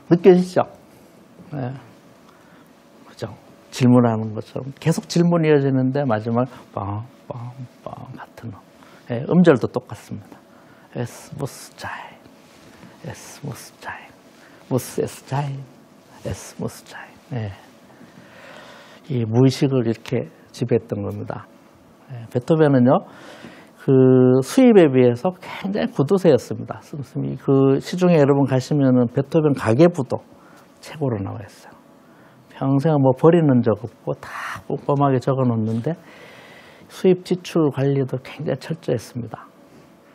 느껴지죠? 예. 그죠? 질문하는 것처럼 계속 질문이 이어지는데 마지막 빵빵빵 같은 예, 음절도 똑같습니다. 에스 무스 차이, 에스 무스 차이, 무스 에스 차이, 에스 무스 차이. 예. 이 무의식을 이렇게 지배했던 겁니다. 예. 베토벤은요, 그 수입에 비해서 굉장히 구두쇠였습니다. 그 시중에 여러분 가시면은 베토벤 가계부도 최고로 나와 있어요. 평생 뭐 버리는 적 없고 다 꼼꼼하게 적어 놓는데 수입 지출 관리도 굉장히 철저했습니다.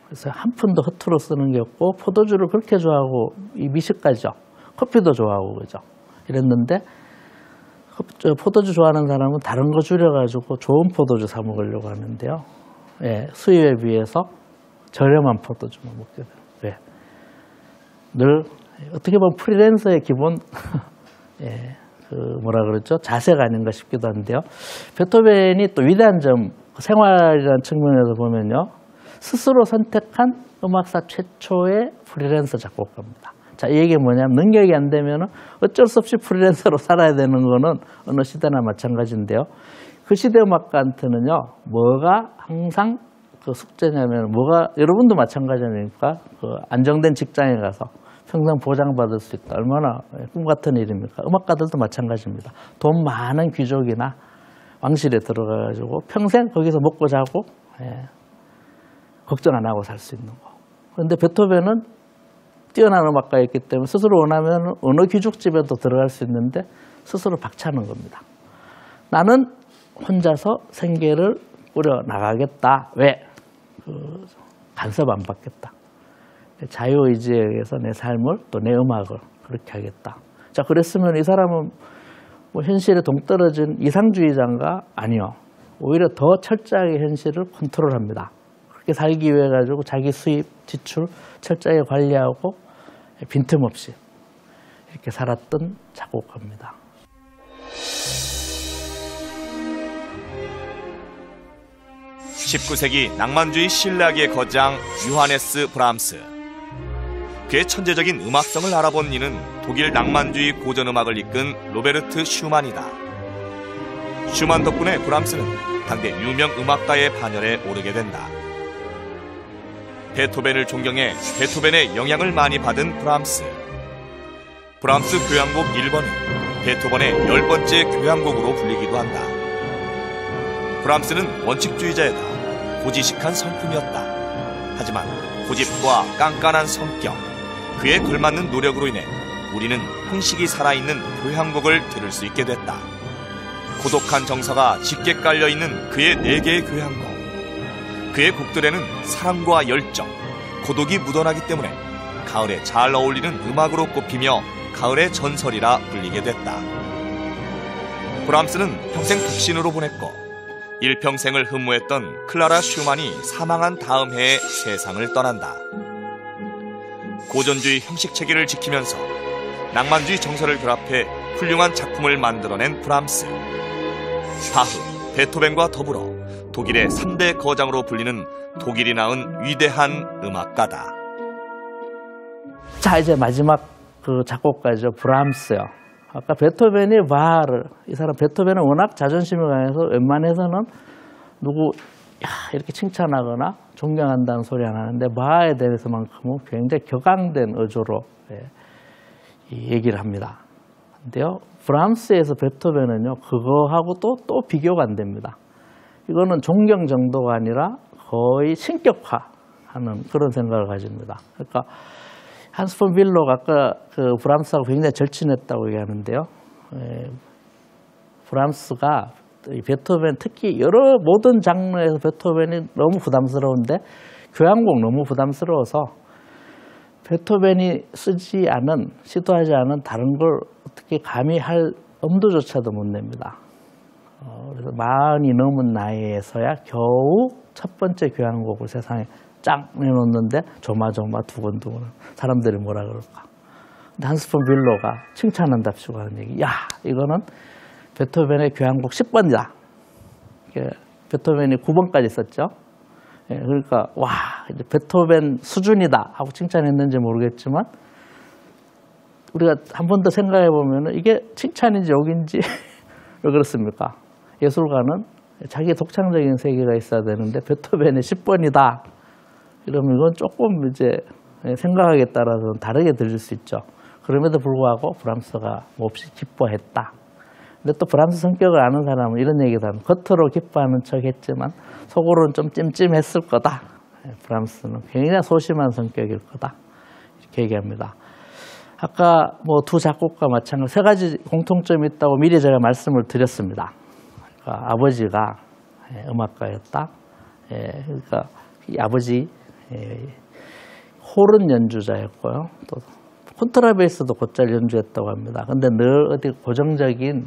그래서 한 푼도 허투루 쓰는 게 없고 포도주를 그렇게 좋아하고 이 미식가죠. 커피도 좋아하고 그죠. 이랬는데 포도주 좋아하는 사람은 다른 거 줄여가지고 좋은 포도주 사 먹으려고 하는데요. 예, 수입에 비해서 저렴한 포도주만 먹게 돼요. 왜? 늘 어떻게 보면 프리랜서의 기본 예, 그 뭐라 그러죠? 자세가 아닌가 싶기도 한데요. 베토벤이 또 위대한 점, 생활이라는 측면에서 보면요. 스스로 선택한 음악사 최초의 프리랜서 작곡가입니다. 자, 이 얘기가 뭐냐면 능력이 안 되면 어쩔 수 없이 프리랜서로 살아야 되는 거는 어느 시대나 마찬가지인데요. 그 시대 음악가한테는요, 뭐가 항상 그 숙제냐면, 뭐가, 여러분도 마찬가지 아닙니까? 그 안정된 직장에 가서 평생 보장받을 수 있다. 얼마나 꿈 같은 일입니까? 음악가들도 마찬가지입니다. 돈 많은 귀족이나 왕실에 들어가가지고 평생 거기서 먹고 자고, 예, 걱정 안 하고 살 수 있는 거. 그런데 베토벤은 뛰어난 음악가였기 때문에 스스로 원하면 어느 귀족집에도 들어갈 수 있는데 스스로 박차는 겁니다. 나는 혼자서 생계를 꾸려 나가겠다. 왜? 간섭 안 받겠다. 자유의지에 의해서 내 삶을 또 내 음악을 그렇게 하겠다. 자, 그랬으면 이 사람은 뭐 현실에 동떨어진 이상주의자인가? 아니요. 오히려 더 철저하게 현실을 컨트롤합니다. 그렇게 살기 위해 가지고 자기 수입, 지출 철저하게 관리하고 빈틈없이 이렇게 살았던 작곡가입니다. 19세기 낭만주의 신라기의 거장 요하네스 브람스. 그의 천재적인 음악성을 알아본 이는 독일 낭만주의 고전음악을 이끈 로베르트 슈만이다. 슈만 덕분에 브람스는 당대 유명 음악가의 반열에 오르게 된다. 베토벤을 존경해 베토벤의 영향을 많이 받은 브람스. 브람스 교향곡 1번은 베토벤의 10번째 교향곡으로 불리기도 한다. 브람스는 원칙주의자이다. 고지식한 성품이었다. 하지만 고집과 깐깐한 성격, 그에 걸맞는 노력으로 인해 우리는 형식이 살아있는 교향곡을 들을 수 있게 됐다. 고독한 정서가 짙게 깔려있는 그의 4개의 교향곡. 그의 곡들에는 사랑과 열정, 고독이 묻어나기 때문에 가을에 잘 어울리는 음악으로 꼽히며 가을의 전설이라 불리게 됐다. 브람스는 평생 독신으로 보냈고 일평생을 흠모했던 클라라 슈만이 사망한 다음 해에 세상을 떠난다. 고전주의 형식체계를 지키면서 낭만주의 정서를 결합해 훌륭한 작품을 만들어낸 브람스. 바흐, 베토벤과 더불어 독일의 3대 거장으로 불리는 독일이 낳은 위대한 음악가다. 자, 이제 마지막 그 작곡가죠. 브람스요. 아까 베토벤이 바흐를, 이 사람 베토벤은 워낙 자존심이 강해서 웬만해서는 누구 이렇게 칭찬하거나 존경한다는 소리 안 하는데 바흐에 대해서만큼은 굉장히 격앙된 어조로 얘기를 합니다. 근데요, 브람스에서 베토벤은요, 그거하고 또 비교가 안 됩니다. 이거는 존경 정도가 아니라 거의 신격화하는 그런 생각을 가집니다. 그러니까 한스 폰 빌로가 아까 그 브람스하고 굉장히 절친했다고 얘기하는데요. 브람스가 베토벤 특히 모든 장르에서 베토벤이 너무 부담스러운데 교향곡 너무 부담스러워서 베토벤이 시도하지 않은 다른 걸 어떻게 감히 할 엄두조차도 못 냅니다. 그래서 40이 넘은 나이에서야 겨우 첫 번째 교향곡을 세상에 짱 내놓는데 조마조마 두근두근 사람들이 뭐라 그럴까. 근데 한스 폰 빌로가 칭찬한답시고 하는 얘기. 야, 이거는 베토벤의 교향곡 10번이다. 베토벤이 9번까지 썼죠. 그러니까 와, 이제 베토벤 수준이다 하고 칭찬했는지 모르겠지만 우리가 한 번 더 생각해 보면 이게 칭찬인지 욕인지 왜 그렇습니까? 예술가는 자기 독창적인 세계가 있어야 되는데 베토벤의 10번이다. 이러면 이건 조금 이제 생각하기에 따라서는 다르게 들릴 수 있죠. 그럼에도 불구하고 브람스가 몹시 기뻐했다. 근데 또 브람스 성격을 아는 사람은 이런 얘기도 합니다. 겉으로 기뻐하는 척 했지만 속으로는 좀 찜찜했을 거다. 브람스는 굉장히 소심한 성격일 거다. 이렇게 얘기합니다. 아까 뭐 두 작곡가 마찬가지로 세 가지 공통점이 있다고 미리 제가 말씀을 드렸습니다. 그러니까 아버지가 음악가였다. 그러니까 이 아버지 홀은 연주자였고요. 또 콘트라베이스도 곧잘 연주했다고 합니다. 근데 늘 어디 고정적인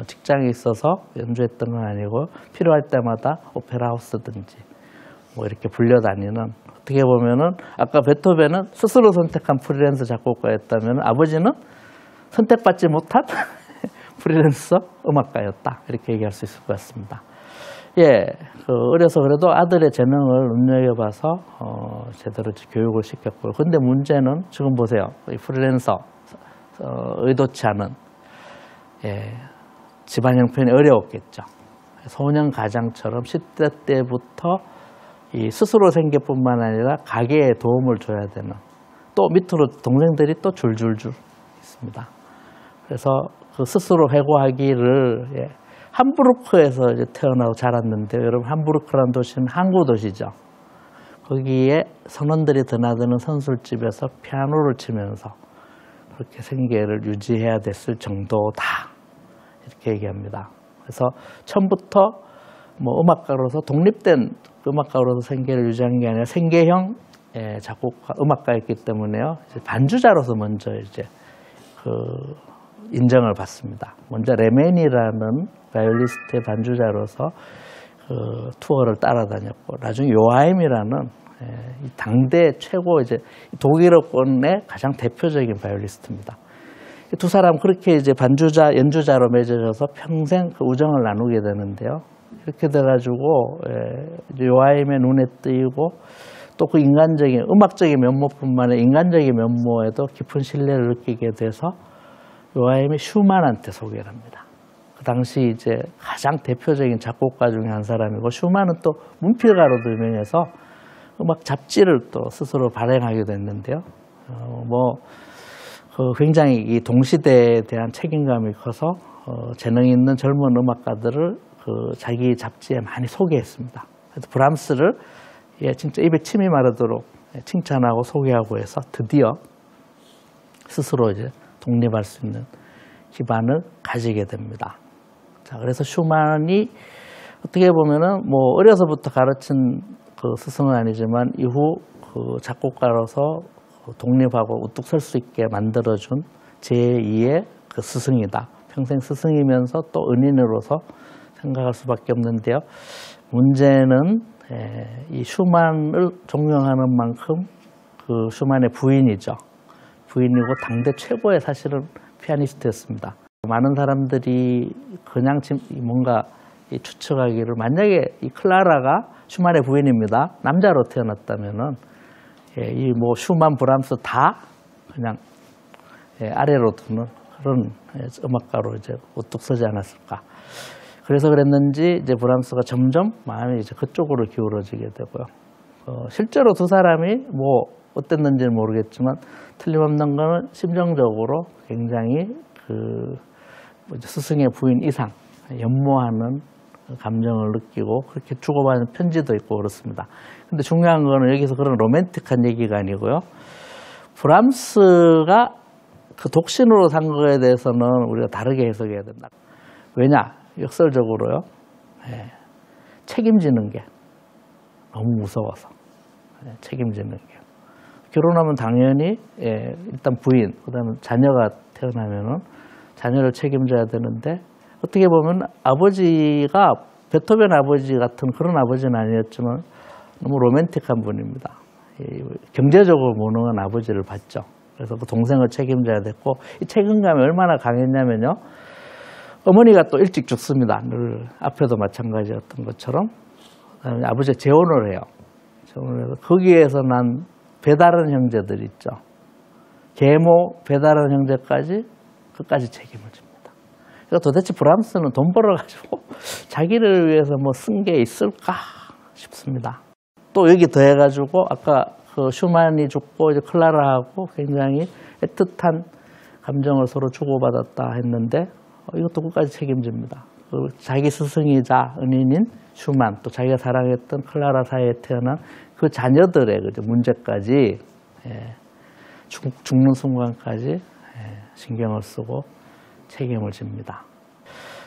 직장에 있어서 연주했던 건 아니고 필요할 때마다 오페라 하우스든지 뭐 이렇게 불려다니는, 어떻게 보면은 아까 베토벤은 스스로 선택한 프리랜서 작곡가였다면 아버지는 선택받지 못한 프리랜서 음악가였다. 이렇게 얘기할 수 있을 것 같습니다. 예, 어려서 그래도 아들의 재능을 눈여겨봐서 제대로 교육을 시켰고요. 근데 문제는 지금 보세요. 이 프리랜서 의도치 않은 집안 형편이 어려웠겠죠. 소년 가장처럼 10대 때부터 이 스스로 생계뿐만 아니라 가게에 도움을 줘야 되는, 또 밑으로 동생들이 또 줄줄줄 있습니다. 그래서 그 스스로 회고하기를 함부르크에서 이제 태어나고 자랐는데, 여러분 함부르크라는 도시는 항구 도시죠. 거기에 선원들이 드나드는 선술집에서 피아노를 치면서 그렇게 생계를 유지해야 됐을 정도다. 이렇게 얘기합니다. 그래서 처음부터 뭐 음악가로서 독립된 음악가로서 생계를 유지한 게 아니라 생계형 작곡가, 음악가였기 때문에요. 이제 반주자로서 먼저 이제 인정을 받습니다. 먼저 레멘이라는 바이올리스트의 반주자로서 투어를 따라다녔고, 나중에 요하임이라는 당대 최고 이제 독일어권의 가장 대표적인 바이올리스트입니다. 두 사람 그렇게 이제 반주자, 연주자로 맺어져서 평생 그 우정을 나누게 되는데요. 이렇게 돼가지고 요하임의 눈에 띄고 또 그 인간적인, 음악적인 면모뿐만 아니라 인간적인 면모에도 깊은 신뢰를 느끼게 돼서 요하임이 슈만한테 소개를 합니다. 그 당시 이제 가장 대표적인 작곡가 중에 한 사람이고, 슈만은 또 문필가로도 유명해서 음악 잡지를 또 스스로 발행하게 됐는데요. 굉장히 이 동시대에 대한 책임감이 커서 재능 있는 젊은 음악가들을 자기 잡지에 많이 소개했습니다. 그래서 브람스를 진짜 입에 침이 마르도록 칭찬하고 소개하고 해서 드디어 스스로 이제 독립할 수 있는 기반을 가지게 됩니다. 자, 그래서 슈만이 어떻게 보면은 뭐 어려서부터 가르친 그 스승은 아니지만 이후 그 작곡가로서 독립하고 우뚝 설 수 있게 만들어준 제2의 그 스승이다. 평생 스승이면서 또 은인으로서 생각할 수밖에 없는데요. 문제는 이 슈만을 존경하는 만큼 그 슈만의 부인이죠. 부인이고 당대 최고의 사실은 피아니스트였습니다. 많은 사람들이 그냥 뭔가 추측하기를, 만약에 이 클라라가 슈만의 부인입니다. 남자로 태어났다면은 이 뭐 슈만, 브람스 다 그냥 아래로 두는 그런 음악가로 이제 우뚝 서지 않았을까. 그래서 그랬는지 이제 브람스가 점점 마음이 이제 그쪽으로 기울어지게 되고요. 실제로 두 사람이 뭐 어땠는지는 모르겠지만 틀림없는 것은 심정적으로 굉장히 스승의 부인 이상 연모하는 감정을 느끼고 그렇게 주고받는 편지도 있고 그렇습니다. 근데 중요한 거는 여기서 그런 로맨틱한 얘기가 아니고요. 브람스가 그 독신으로 산 거에 대해서는 우리가 다르게 해석해야 된다. 왜냐? 역설적으로요. 책임지는 게 너무 무서워서. 책임지는 게. 결혼하면 당연히 일단 부인, 그다음에 자녀가 태어나면은 자녀를 책임져야 되는데, 어떻게 보면 아버지가 베토벤 아버지 같은 그런 아버지는 아니었지만 너무 로맨틱한 분입니다. 경제적으로 무능한 아버지를 봤죠. 그래서 그 동생을 책임져야 됐고, 이 책임감이 얼마나 강했냐면요. 어머니가 또 일찍 죽습니다. 늘 앞에도 마찬가지였던 것처럼. 그다음에 아버지가 재혼을 해요. 재혼을 해서 거기에서 난 배다른 형제들 있죠. 계모 배달원 형제까지 끝까지 책임을 집니다. 그러니까 도대체 브람스는 돈 벌어가지고 자기를 위해서 뭐 쓴 게 있을까 싶습니다. 또 여기 더해가지고 아까 그 슈만이 죽고 이제 클라라하고 굉장히 애틋한 감정을 서로 주고받았다 했는데 이것도 끝까지 책임집니다. 자기 스승이자 은인인 슈만 또 자기가 사랑했던 클라라 사이에 태어난 그 자녀들의 문제까지 죽는 순간까지 신경을 쓰고 책임을 집니다.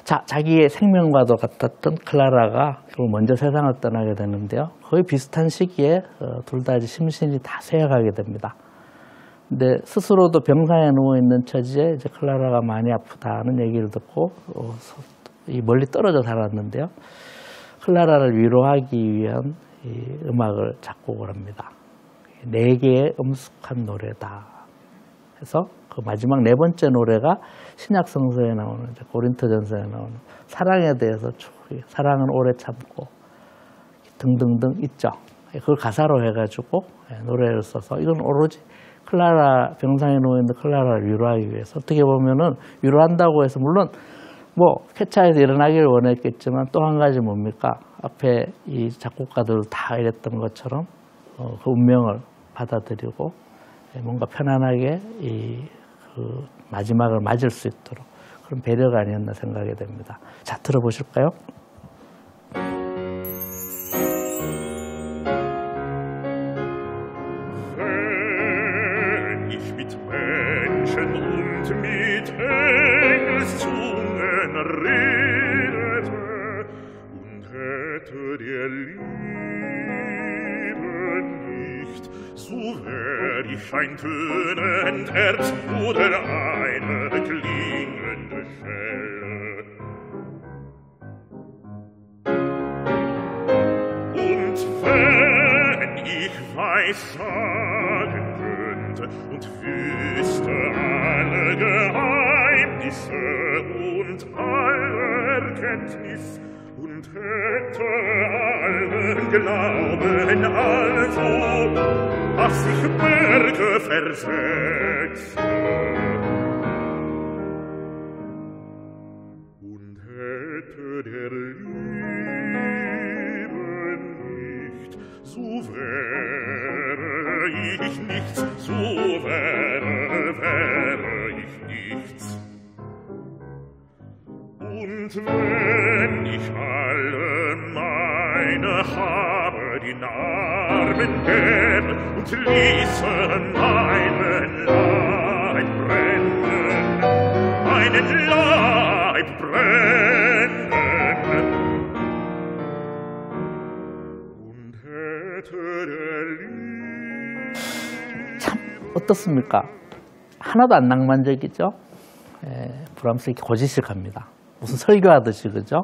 자, 자기의 생명과도 같았던 클라라가 결국 먼저 세상을 떠나게 되는데요. 거의 비슷한 시기에 둘 다 이제 심신이 다 쇠약하게 됩니다. 근데 스스로도 병상에 누워있는 처지에 이제 클라라가 많이 아프다는 얘기를 듣고 멀리 떨어져 살았는데요. 클라라를 위로하기 위한 이 음악을 작곡을 합니다. 4개의 음숙한 노래다. 해서 그 마지막 4번째 노래가 신약 성서에 나오는 고린토전서에 나오는 사랑에 대해서 사랑은 오래 참고 등등등 있죠. 그걸 가사로 해가지고 노래를 써서 이건 오로지 클라라 병상에 누워 있는 클라라를 위로하기 위해서 어떻게 보면은 위로한다고 해서 물론 뭐 쾌차에서 일어나기를 원했겠지만 또 한 가지 뭡니까? 앞에 이 작곡가들 다 이랬던 것처럼 그 운명을 받아들이고 뭔가 편안하게 그 마지막을 맞을 수 있도록 그런 배려가 아니었나 생각이 됩니다. 자, 들어보실까요? Wenn ich mit Menschen und mit Engelszungen redete und hätte dir Liebe nicht, so wär ich ein tönend Herz oder eine klingende Schelle. Und wenn ich weissagen könnte und wüsste alle Geheimnisse und alle Erkenntnis und hätte allen Glauben also, dass ich Berge versetze und hätte der Liebe nicht, so wäre ich nichts, so wäre ich nichts. Und wenn ich alle meine Habe den Armen gäb und ließe meinen Leib brennen, und hätte der Liebe 참 어떻습니까? 하나도 안 낭만적이죠? 브람스 이렇게 고지식합니다. 무슨 설교하듯이, 그죠?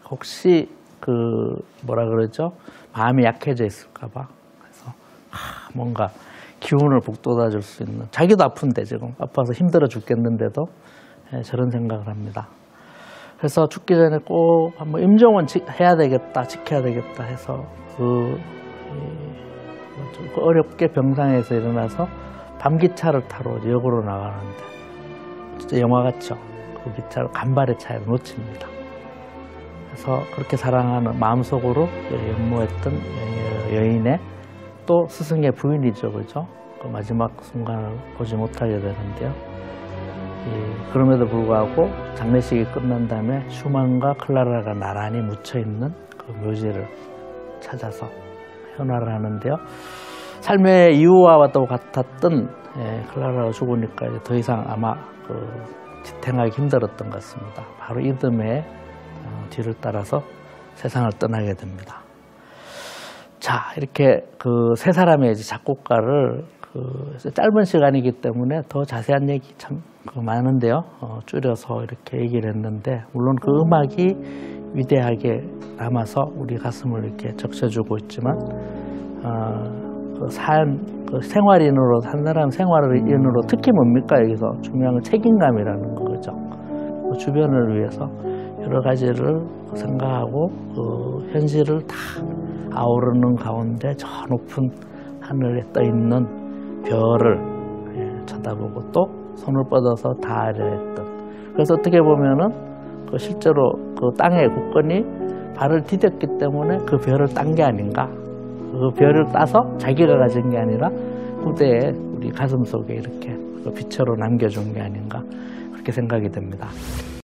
혹시 뭐라 그러죠? 마음이 약해져 있을까봐. 그래서 뭔가 기운을 북돋아 줄 수 있는, 자기도 아픈데 지금 아파서 힘들어 죽겠는데도 저런 생각을 합니다. 그래서 죽기 전에 꼭 한번 임종은 해야 되겠다, 지켜야 되겠다 해서 어렵게 병상에서 일어나서 밤기차를 타러 역으로 나가는데 진짜 영화 같죠? 그 기차를 간발의 차이로 놓칩니다. 그래서 그렇게 사랑하는 마음속으로 연모했던 여인의 또 스승의 부인이죠, 그죠? 그 마지막 순간을 보지 못하게 되는데요. 그럼에도 불구하고 장례식이 끝난 다음에 슈만과 클라라가 나란히 묻혀있는 그 묘지를 찾아서 현화를 하는데요. 삶의 이유와도 같았던 클라라가 죽으니까 이제 더 이상 아마 지탱하기 힘들었던 것 같습니다. 바로 이듬해 뒤를 따라서 세상을 떠나게 됩니다. 자, 이렇게 그 세 사람의 이제 작곡가를 짧은 시간이기 때문에 더 자세한 얘기 참 많은데요. 줄여서 이렇게 얘기를 했는데, 물론 그 음악이 위대하게 남아서 우리 가슴을 이렇게 적셔주고 있지만, 그 생활인으로, 한 사람 생활인으로 특히 뭡니까? 여기서 중요한 건 책임감이라는 거죠. 주변을 위해서 여러 가지를 생각하고 현실을 다 아우르는 가운데 저 높은 하늘에 떠 있는 별을 쳐다보고 또 손을 뻗어서 닿으려 했던. 그래서 어떻게 보면은 그 실제로 그 땅의 굳건히 발을 디뎠기 때문에 그 별을 딴 게 아닌가. 그 별을 따서 자기가 가진 게 아니라 후대에 우리 가슴 속에 이렇게 그 빛으로 남겨준 게 아닌가. 그렇게 생각이 됩니다.